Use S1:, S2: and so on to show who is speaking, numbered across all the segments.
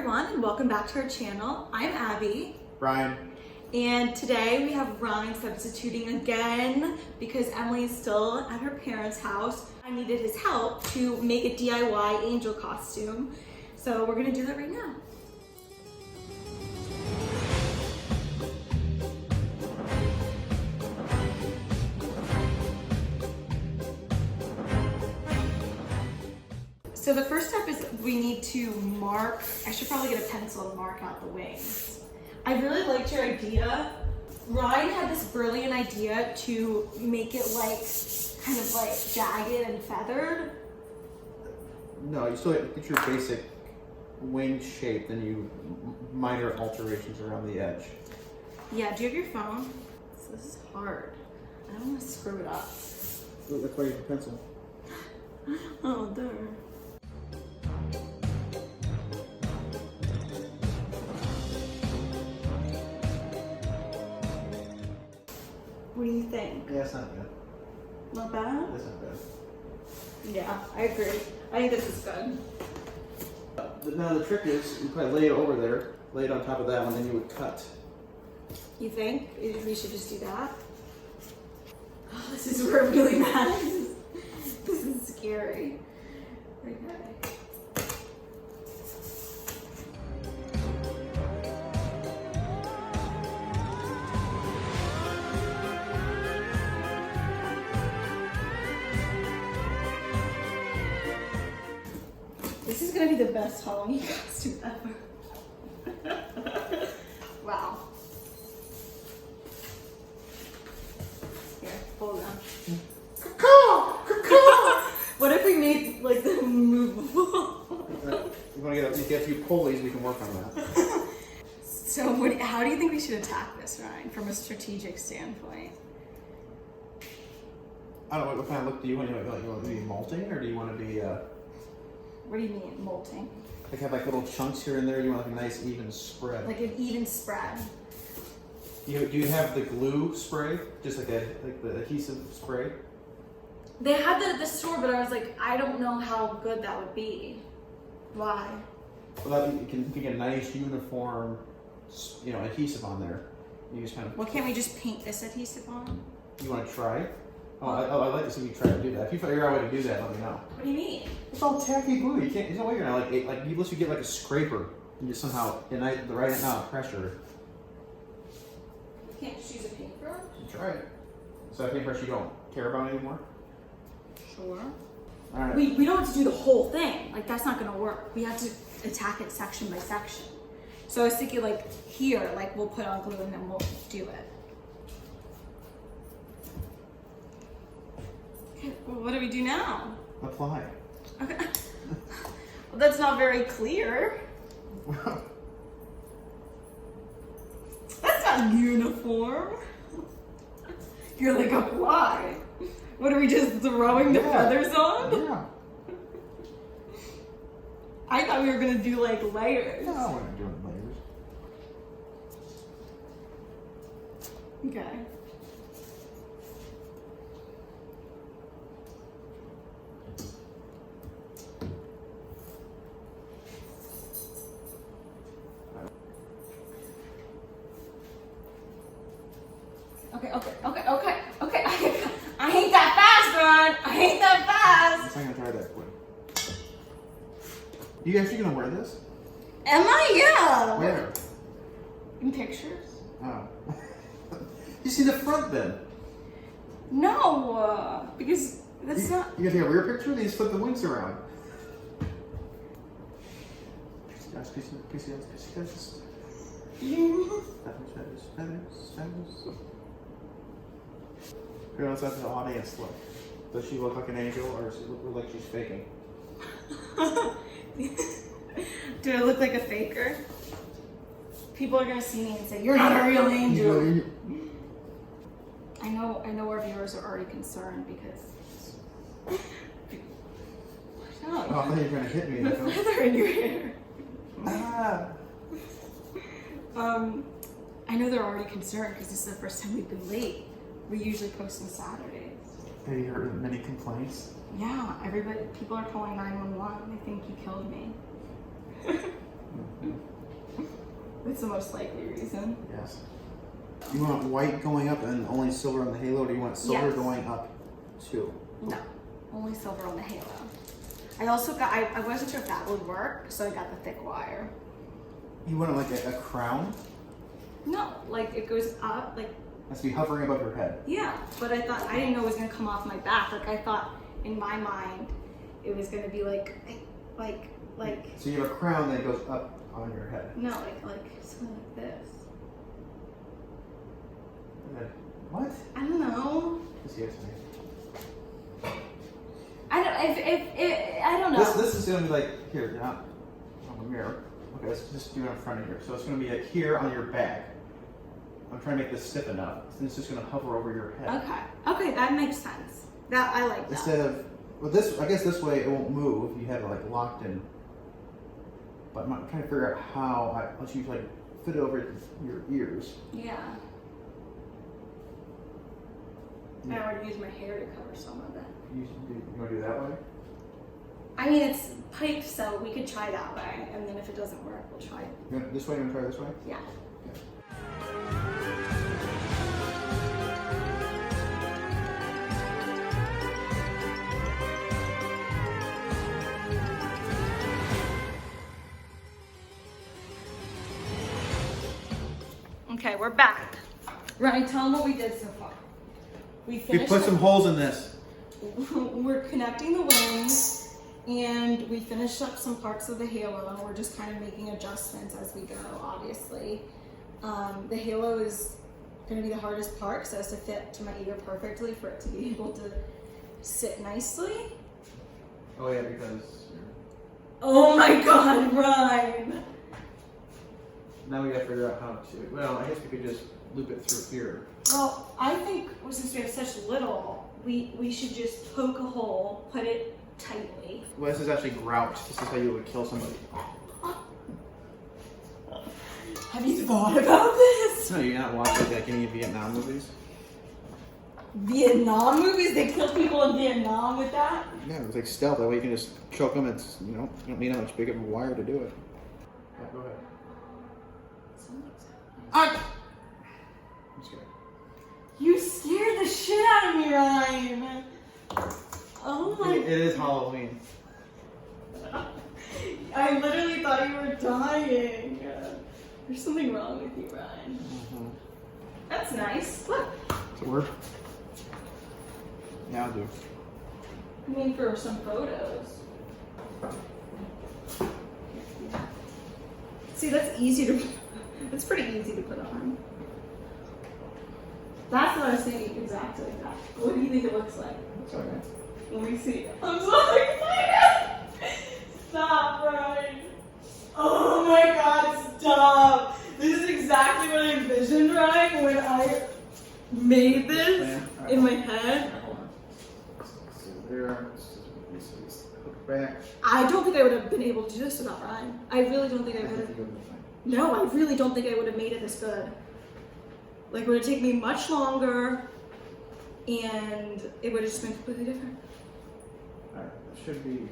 S1: everyone, and welcome back to our channel. I'm Abby.
S2: Ryan.
S1: And today we have Ryne substituting again because Emily is still at her parents' house. I needed his help to make a DIY angel costume. So we're gonna do that right now. So the first step is we need to mark, I should probably get a pencil to mark out the wings. I really liked your idea. Ryne had this brilliant idea to make it like, kind of like jagged and feathered.
S2: No, you still get your basic wing shape, then you minor alterations around the edge.
S1: Yeah, do you have your phone? So this is hard. I don't want to screw it up.
S2: That's why you have a pencil.
S1: Oh, there. What do you think?
S2: Yeah, it's not good.
S1: Not bad?
S2: It's not bad.
S1: Yeah, I agree. I think this is good.
S2: Now the trick is, you probably lay it over there, lay it on top of that one, then you would cut.
S1: You think we should just do that? Oh, this is where it really matters. This is scary. Okay. This is gonna be the best Halloween costume ever. Wow. Here, hold on. What if we made like the movable?
S2: You want to get a few pulleys, we can work on that.
S1: So how do you think we should attack this, Ryne, from a strategic standpoint?
S2: I don't know, what kind of look do you want? You want to be molting, or do you want to be,
S1: What do you mean, molting?
S2: like have like little chunks here and there? You want like a nice even spread?
S1: Like an even spread.
S2: Do you have the glue spray? Just like the adhesive spray?
S1: They had that at the store, but I was like, I don't know how good that would be. Why?
S2: Well, you can get a nice uniform, adhesive on there. You just kind of.
S1: Well, can't we just paint this adhesive on?
S2: You want to try it? I'd like to see you try to do that. If you figure out a way to do that, let me know.
S1: What do you mean?
S2: It's all tacky glue. You can't. There's no way you're gonna unless you get like a scraper and just somehow ignite the right amount of pressure.
S1: You can't just use a paintbrush?
S2: Try it. So that paintbrush you don't care about anymore?
S1: Sure.
S2: All right.
S1: We don't have to do the whole thing. Like, that's not gonna work. We have to attack it section by section. So I was thinking like here, like we'll put on glue and then we'll do it. Okay, well, what do we do now?
S2: Apply.
S1: Okay. Well, that's not very clear.
S2: Well,
S1: That's not uniform. You're like, apply. What are we just throwing the feathers on?
S2: yeah.
S1: I thought we were gonna do like layers.
S2: No, we're not doing layers.
S1: Okay. Okay. I ain't that fast, Ryne. I ain't that fast.
S2: I'm not gonna try that quick. You actually gonna wear this?
S1: Am I? Yeah.
S2: Where?
S1: In pictures?
S2: Oh. You see the front then?
S1: No, because that's not.
S2: You gonna take a rear picture? Then you flip the wings around. Feathers. Who else has the audience look? Does she look like an angel, or does she look like she's faking?
S1: Do I look like a faker? People are gonna see me and say, "You're not a real angel." I know our viewers are already concerned because.
S2: Oh, I thought you were gonna hit me.
S1: The feather in your hair.
S2: Ah.
S1: I know they're already concerned because this is the first time we've been late. We usually post on Saturdays.
S2: Have you heard many complaints?
S1: Yeah, people are calling 911. They think you killed me. it's the most likely reason.
S2: Yes. You want white going up and only silver on the halo, or do you want silver
S1: Yes.
S2: going up too?
S1: No, only silver on the halo. I also got, I wasn't sure if that would work, so I got the thick wire.
S2: You want like a crown?
S1: No, like it goes up, like,
S2: Has to be hovering above your head.
S1: yeah, but I didn't know it was gonna come off my back. Like I thought in my mind, it was gonna be like.
S2: So you have a crown that goes up on your head.
S1: No, like something like this.
S2: What?
S1: I don't know.
S2: Just yes,
S1: I don't know.
S2: This is gonna be like here, not on the mirror. Okay, let's just do it in front of here. So it's gonna be like here on your back. I'm trying to make this stiff enough. And it's just gonna hover over your head.
S1: Okay, that makes sense. That I like that.
S2: Instead of, well, this, I guess this way it won't move. You have it like locked in. But I'm trying to figure out how I'll you like fit it over your ears.
S1: Yeah. I already used my hair to cover some of it.
S2: You want to do it that way?
S1: I mean, it's piped, so we could try that way, and then if it doesn't work, we'll try it.
S2: You want this way? You want to try this way?
S1: Yeah. Okay, we're back. Ryan, tell them what we did so far. We
S2: We put some holes in this.
S1: We're connecting the wings, and we finished up some parts of the halo. We're just kind of making adjustments as we go, obviously. The halo is going to be the hardest part because it has to fit to my ear perfectly for it to be able to sit nicely.
S2: Oh yeah, because.
S1: Oh my God, Ryan!
S2: Now we got to figure out how to. Well, I guess we could just loop it through here.
S1: Well, I think since we have such little, we should just poke a hole, put it tightly.
S2: Well, this is actually grout. This is how you would kill somebody.
S1: Have you thought about this?
S2: No, you're not watching like any Vietnam movies?
S1: Vietnam movies? They kill people in Vietnam with that?
S2: Yeah, it was like stealth. That way you can just choke them. It's, you don't need that much big of a wire to do it. Yeah, go ahead. I'm just kidding.
S1: You scared the shit out of me, Ryan. Oh my.
S2: It is Halloween.
S1: I literally thought you were dying. There's something wrong with you, Ryan.
S2: Mm-hmm.
S1: That's nice. Look.
S2: Does it work? Yeah, I'll do.
S1: I mean, for some photos. See, that's easy to. It's pretty easy to put on. That's what I was thinking, exactly like that. What do you think it looks like?
S2: It's okay.
S1: Let me see. I'm so excited! Stop, Ryan. Oh my God, stop. This is exactly what I envisioned, Ryan, when I made this in my head.
S2: So there, let's hook back.
S1: I don't think I would have been able to do this without Ryan. I really don't think I would have. No, I really don't think I would have made it this good. Like, it would have taken me much longer, and it would have just been completely different.
S2: Alright, it should be.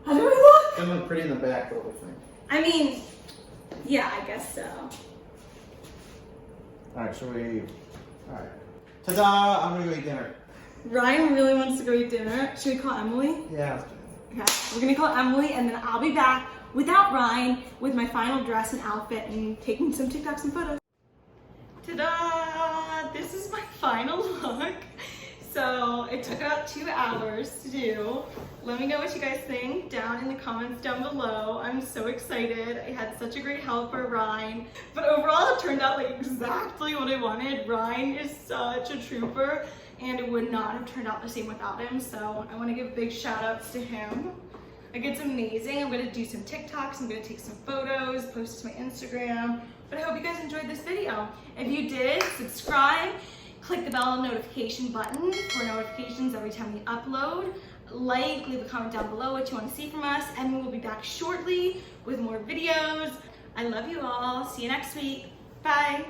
S1: How do I look?
S2: It's gonna look pretty in the back, the whole thing.
S1: I mean, yeah, I guess so.
S2: Alright, so we. Alright. Ta-da! I'm gonna go eat dinner.
S1: Ryan really wants to go eat dinner. Should we call Emily?
S2: Yeah.
S1: Okay, we're gonna call Emily, and then I'll be back without Ryan with my final dress and outfit and taking some TikToks and photos. Ta-da! This is my final look. So it took about 2 hours to do. Let me know what you guys think down in the comments down below. I'm so excited. I had such a great helper, Ryan. But overall, it turned out like exactly what I wanted. Ryan is such a trooper, and it would not have turned out the same without him. So I want to give big shout outs to him. Like, it's amazing. I'm gonna do some TikToks, I'm gonna take some photos, post to my Instagram. But I hope you guys enjoyed this video. If you did, subscribe, click the bell notification button for notifications every time we upload. Like, leave a comment down below what you want to see from us, and we will be back shortly with more videos. I love you all. See you next week. Bye.